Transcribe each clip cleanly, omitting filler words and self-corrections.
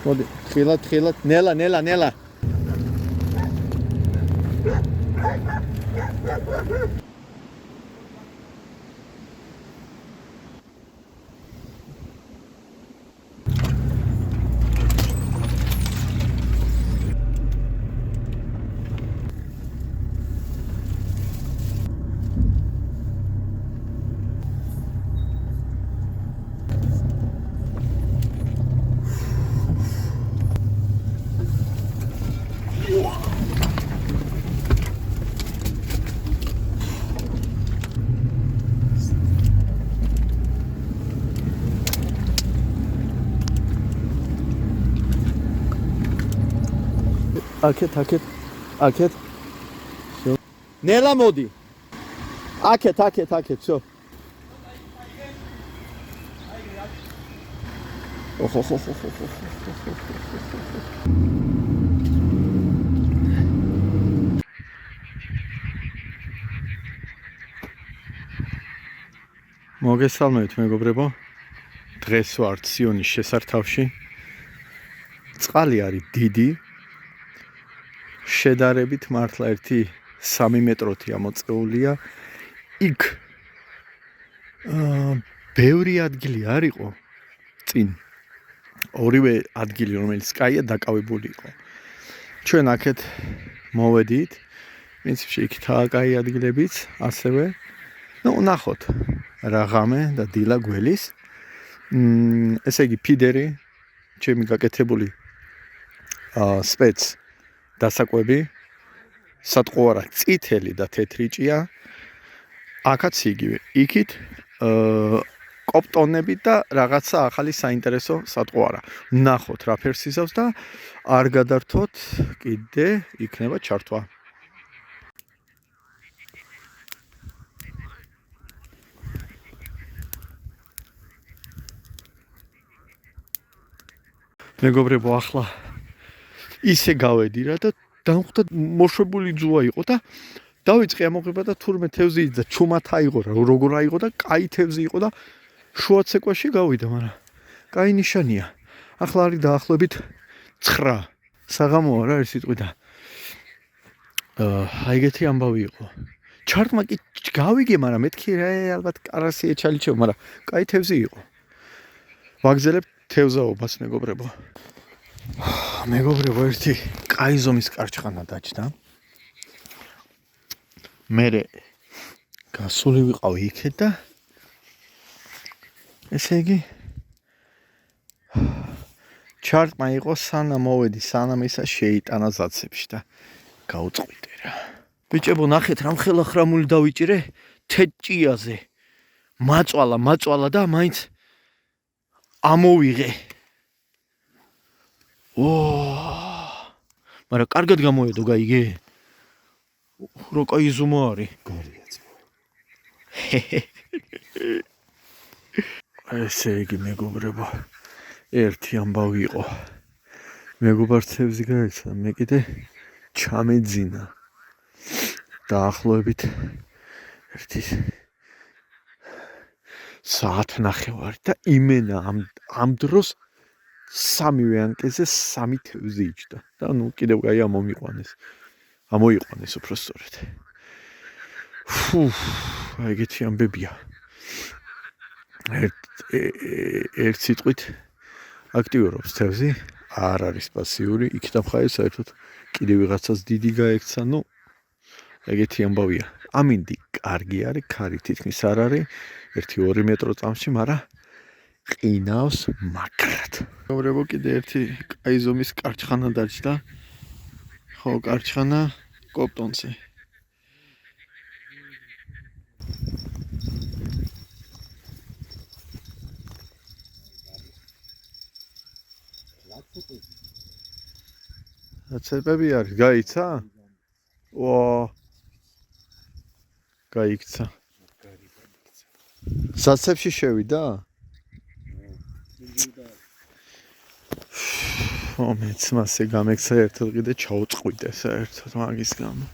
მოდი, თხილად, ნელა. აქეთ. всё. ნელა მოდი. აქეთ, всё. ოხ. მოგესალმებით მეგობრებო. დღეს ვარ სიონის შესართავში. წყალი არის დიდი. შედარებით მართლა 1-3 მეტროთი ამოწეულია. იქ ბევრი ადგილი არ იყო წინ. ორივე ადგილი რომელიც კაია დაკავებული იყო. ჩვენ აქეთ მოვედით. პრინციპში იქითაა კაი ადგილებიც, ასევე ნახოთ რა ღამე და დილა გველის. ესე იგი ფიდერი, ჩემი გაკეთებული სპეც დასაკვები, სატყუარა წითელი და თეთრი ჭია. აქაც იგივე. იქით კოპტონები და რაღაცა ახალი საინტერესო სატყუარა. ნახოთ რა ფერს იზავს და არ გადართოთ, კიდე იქნება ჩართვა. მეგობრებო, ახლა ისე გავედი რა და დამხვდა მოშვებული ძუა იყო და დავიწყე ამოღება და თურმე თევზი იძა ჩუმად აიღო რა, როგორ აიღო და კაი თევზი იყო და შუა ცეკვაში გავიდა, მაგრამ კაი ნიშანია. ახლა არის დაახლოებით 9. საღამოა რა ეს სიტყვი და ეგეთი ამბავი იყო. ჩარტმა კი გავიგე, მაგრამ მეთქი რა ალბათ კარასი ეჩალიჩევ, მაგრამ კაი თევზი იყო. ვაგზელებ თევზაობას მეგობრებო. მეგობრებო, ერთი კაი ზომის კარჩხანა დაჭდა. მე გასული ვიყავ იქეთ და ესე იგი ჩარტმა იყო სანამ მოვედი, სანამ ისა შეიტანა ზაცებში და გაუწყვიტე რა. ბიჭებო, ნახეთ რა მხელა ხრამული დავიჭირე თეჭიაზე. მაწვალა და მაინც ამოვიღე. მაგრამ კარგად გამოედო, გაიგე? რო კაი ზომა არის. ესე იგი მეგობრებო, ერთი ამბავი იყო. მეგობარ თევზი გაეცა, მე კიდე ჩამეძინა. დაახლოებით 1 საათნახევარი და იმენა ამ დროს 3 ანკეზე 3 თევზი იჭდა და კიდევ კაი ამოიყვანეს უფრო სწორედ. ეგეთი ამბებია. ერთ სიტყვით აქტიურობს თევზი, არ არის პასიური, იქ დამხае საერთოდ კიდევ ვიღაცას დიდი გაექცა, ეგეთი ამბავია. ამინდი კარგი არის, ქარი თითქმის არ არის, 1-2 მეტრო წამში, მაგრამ ყინავს მაგრად. მეგობრებო, კიდე ერთი კაი ზომის კარჩხანა დაჭდა. ხო, კარჩხანა კოპტონზე. ცეპები არის, გაიცა? გაიქცა. საცებში შევიდა? მეც მასე გამექცა ერთად კიდე ჩაუწყვიტე საერთოდ მაგის გამო.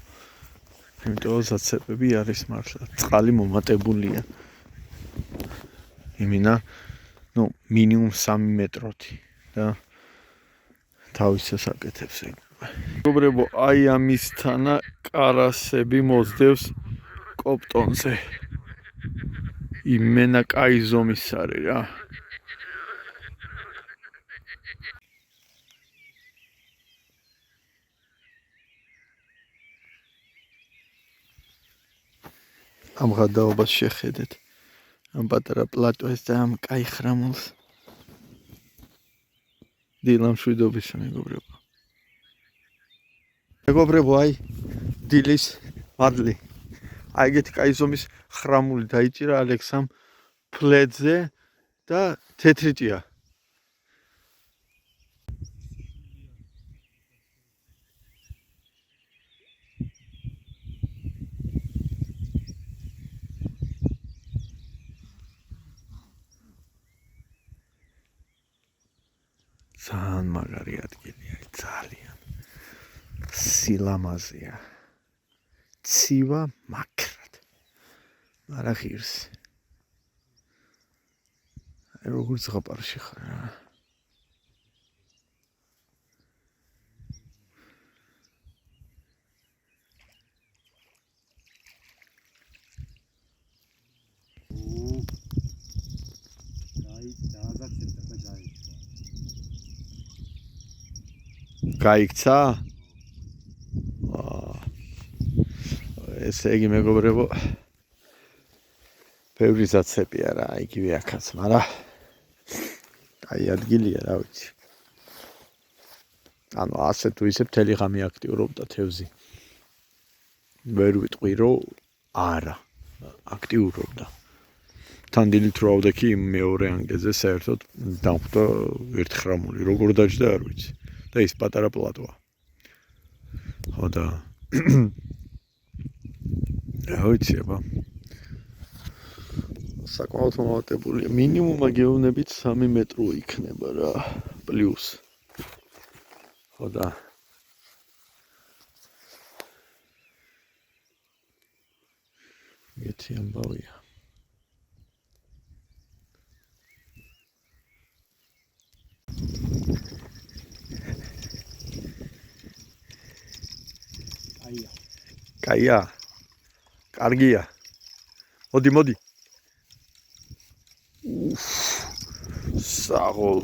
იმიტომ ზაცებები არის მართლა წყალი მომატებულია. იმინა მინიმუმ 3 მეტროთი და თავის საკეთებს იგივე. მეგობრებო, აი ამისთანა კარასები მოძდევს კოპტონზე. იმენა კაი ზომის არის რა. ამ გადაობას შეხედეთ. ამ პატარა პლატოებს და ამ კაი ხრამულს. დილა მშვიდობისა მეგობრებო. მეგობრებო, აი დილის მადლი. აი ეგეთი კაი ზომის ხრამული დაიჭირა ალექსამ ფლედზე და თეთრი ჭია. ძალიან მაგარი ადგილია, ძალიან სილამაზეა. ცივა მაქრად. არა ღირს. აი როგორც ზღაპარში ხარ რა. გაიქცა? ესე იგი მეგობრებო, ბევრი ზაცებია რა, იგივე აქაც, მაგრამ აი ადგილია, რა ვიცი. ანუ ასე თუ ისე მთელი ღამე აქტიურობდა თევზი. ვერ ვიტყვი, რომ არა, აქტიურობდა. თან დილით რო ავდექი მეორე ანგეზე საერთოდ დამხვდა ერთი ხრამული, როგორ დაჯდა არ ვიცი. და ის პატარა პლატოა. ხო და რა ვიცი აბა. საკმაოდ მომატებულია. მინიმუმ გეოვნებით 3 მეტრო იქნება რა, პლუს. ხო და ეგეთი ამბავია. კაია. კარგია. მოდი, მოდი. საღოლ.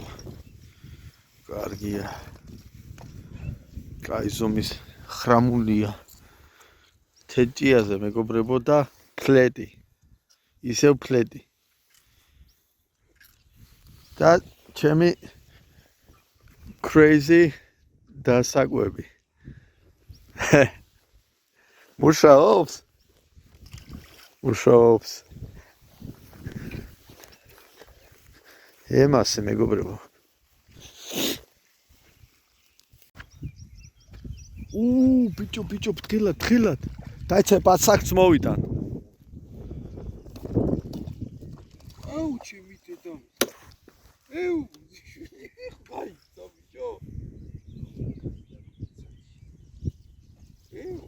კარგია. კაი ზომის ხრამულია. თეჭიაზე მეგობრებო და ფლედი. ისევ ფლედი. და ჩემი crazy დასაკვები. მუშაობს. მუშაობს. ემასე მეგობრებო. ბიჭო, თხილად. დაიცე პაცაკს მოვიდან. აუ, ჩემი დედა. ეუ. აი, ბიჭო. ეუ,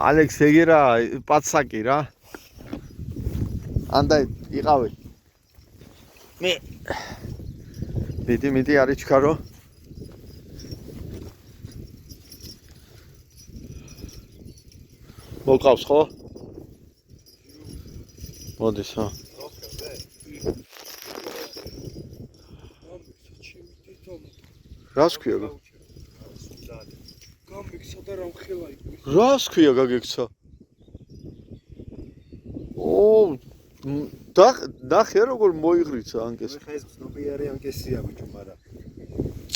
ალექს ეგი რა, პაცაკი რა. ანდა იყავი. მიდი არის ჩქარო. მოკავს ხო? მოდის ხო? რას ქვია? გამიქცა და რა მხელა იყო. რას ქვია გაგექცა? ნახე როგორ მოიღრიცა ანკეს. ხა ეს ცნობიარე ანკესია ბიჭო, მაგრამ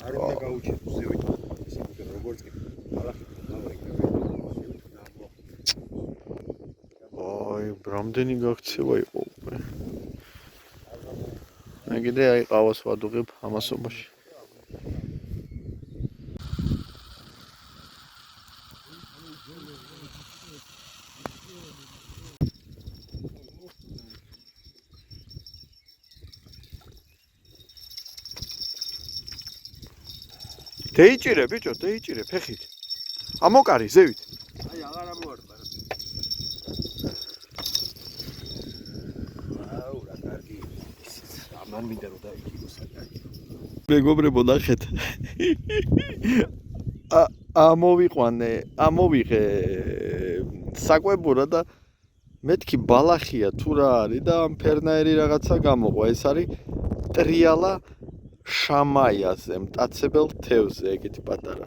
არ უნდა გაუჩეთ ზევით. ესე როგორც კი ალახი აი, რამდენი გაქცევა იყო უკვე. მე კიდე აი ყავას ვადუღებ ამასობაში. დეიჭირე ბიჭო, დეიჭირე ფეხით. ამოკარი ზევით. აი აღარ ამოვარდა. აუ რა კარგი. მან მინდა რომ დაიგოს საკაი. მეგობრებო ნახეთ. ამოვიღე საკვებურა და მეთქი ბალახია თუ რა არის და ამ ფერნაერი რაღაცა გამოყვა. ეს არის ტრიალა შამაიაზე, მტაცებელ თევზე, ეგეთი პატარა.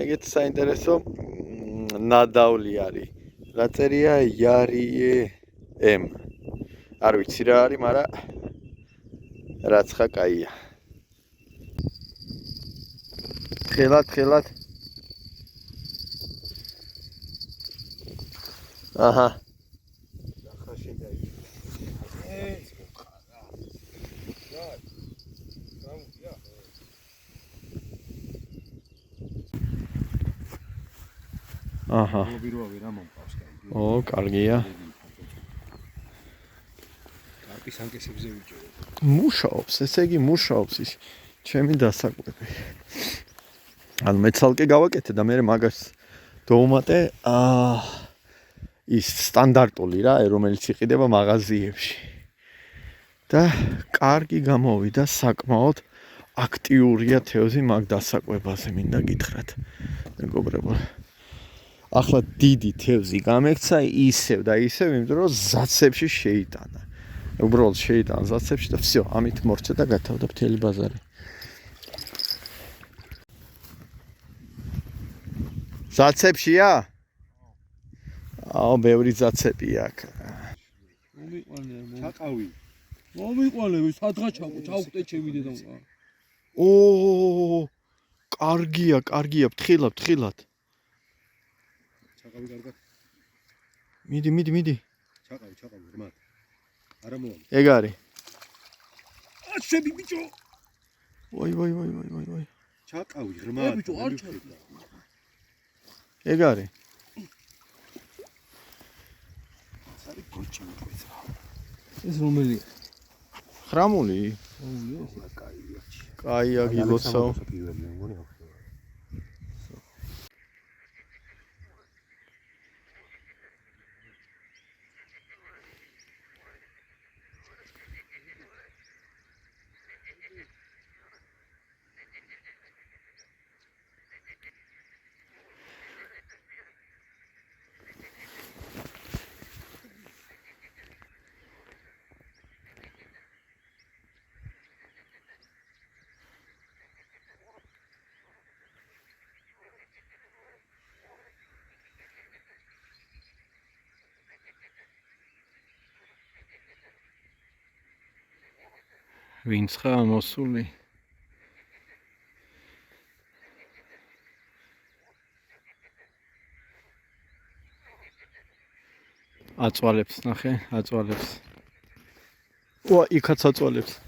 ეგეთი საინტერესო ნადავლი არის. რა წერია იარიე M. არ ვიცი რა არის, მაგრამ რაც ხა კაია. თხილად. აჰა. ახლა შენ დაიგო. აჰა. მობიროავი რა მომყავს კაი. ო, კარგია. კარპის ანკესებზე ვიჭერე. მუშაობს, ესე იგი მუშაობს ის ჩემი დასაკვები. ანუ მე ცალკე გავაკეთე და მე მაგას დავუმატე ის სტანდარტული რა, რომელიც იყიდება მაღაზიებში. და კარგი გამოვიდა, საკმაოდ აქტიურია თევზი მაგ დასაკვებაზე, მინდა გითხრათ. მეგობრებო. ახლა დიდი თევზი გამექცა ისევ და ისევ, იმიტომ რომ ზაცებში შეიტანა. უბრალოდ შეიტანა ზაცებში და всё, ამით მორჩა და გათავდა მთელი ბაზარი. ზაცებშია? აუ, ბევრი ზაცებია აქ. ჩაყავი. მომიყვანე, სადღა ჩავხტე ჩემი დედამ. ო, კარგია, ფთხილად. ჩაყავი კარგად. მიდი. ჩაყავი, ღრმად. არა მოვა. ეგ არის. შები ბიჭო. ვაი. ჩაყავი ღრმად. ბიჭო, არ ჩავდა. ეგ არის. არის გოჩი მიყვეცა. ეს რომელია? ხრამული? კაია. კაია გილოცავ. პირველი მგონი აქვს. ვინც ხა მოსული? აწვალებს ნახე, აწვალებს. ვა, იქაც აწვალებს.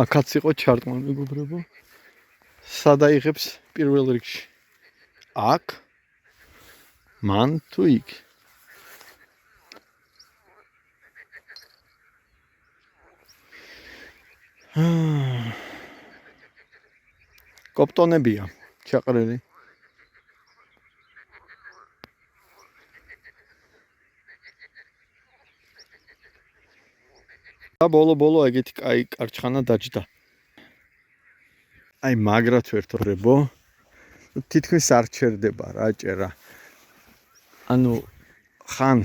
აქაც იყო ჩარტმა, მეგობრებო. სადა იღებს პირველ რიგში? აქ? მან თუ იქ? კოპტონებია, ჩაყრილი. და ბოლო ეგეთი კაი კარჩხანა დაჯდა. აი მაგრად ვერთობრებო. თითქმის არ ჩერდება რა ჭერა. ანუ ხან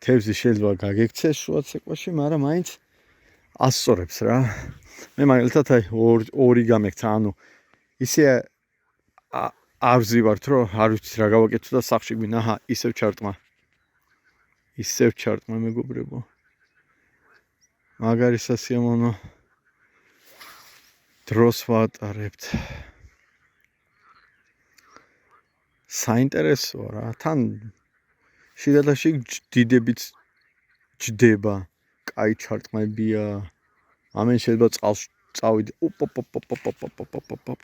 თევზი შეიძლება გაგექცეს შუა ცეკვაში, მაგრამ მაინც ასწორებს რა. მე მაგალითად აი ორი გამექცა, ანუ ისე არ ვზივართ რომ არ ვიცი რა გავაკეთო და სახში გვინა, აჰა, ისევ ჩარტმა მეგობრებო. მაგარი სასიამოვნო დროს ვატარებთ. საინტერესოა რა, თან შიგადაში დიდებიც ჯდება, კაი ჩარტმებია. ამენ შეიძლება წყალში წავიდე.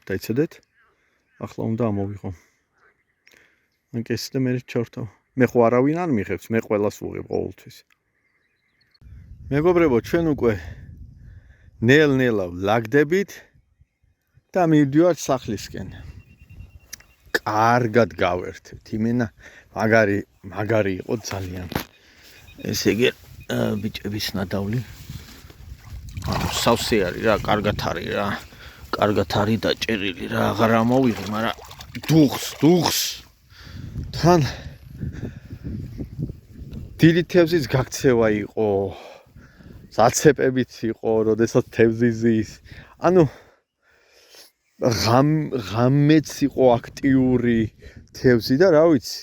დაიცადეთ? ახლა უნდა ამოვიღო. ანკესი და მე ჩავთავ. მე ხო არავინ არ მიღებს, მე ყველას ვუღებ ყოველთვის. მეგობრებო, ჩვენ უკვე ნელ-ნელა ვლაგდებით და მივდივართ სახლისკენ. კარგად გავერთეთ. იმენა მაგარი იყო ძალიან. ესე იგი ბიჭების ნადავლი. ანუ სავსე არის რა, კარგად არის რა. კარგად არის დაჭერილი რა, აღარ ამოვიღე, მაგრამ დუხს. თან დიდი თევზის გაქცევა იყო. ზაცეპებით იყო, როდესაც თევზი ზის. ანუ ღამეც იყო აქტიური თევზი და რა ვიცი.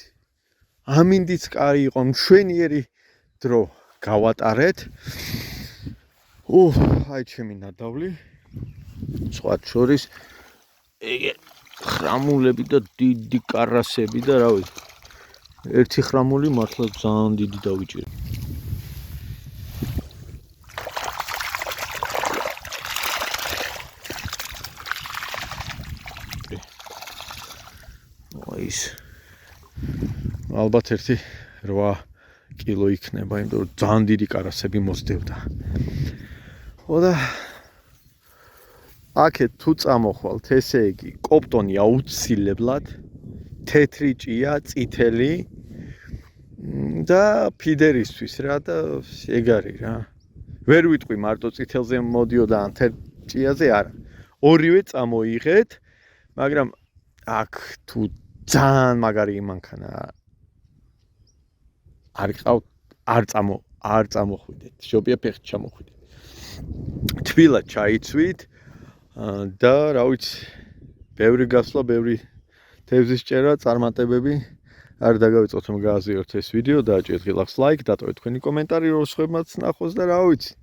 ამინდიც კარი იყო, მშვენიერი დრო გავატარეთ. აი ჩემი ნადავლი. სხვა შორის ეგ ხრამულები და დიდი კარასები და რა ვიცი. ერთი ხრამული მართლა ძალიან დიდი დავიჭირე. ის ალბათ ერთი 8 კილო იქნება, იმიტომ რომ ძალიან დიდი კარასები მოსდევდა. და აქეთ თუ წამოხვალთ, ესე იგი, კოპტონი აუცილებლად, თეთრი ჭია, წითელი და ფიდერისთვის რა და ეგ არის რა. ვერ ვიტყვი მარტო წითელზე მოდიოდა ან ჭიაზე არა. ორივე წამოიღეთ, მაგრამ აქ თუ ძალიან მაგარი იმანქანა არ ყავთ, არ წამოხვიდეთ. შობია ფეხით ჩამოხვიდეთ. თბილად ჩაიცვით და რა ვიცი, ბევრი გასვლა, ბევრი თევზის ჭერა, წარმატებები. არ დაგავიწყოთ რომ გააზიაროთ ეს ვიდეო, დააჭერეთ ღილახს ლაიქ, დატოვეთ თქვენი კომენტარი, რომ სხვებმაც ნახოს და რა ვიცი.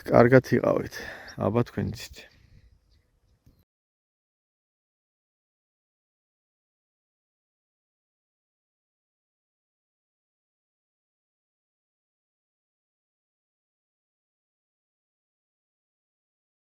კარგად იყავით. აბა თქვენ იცით.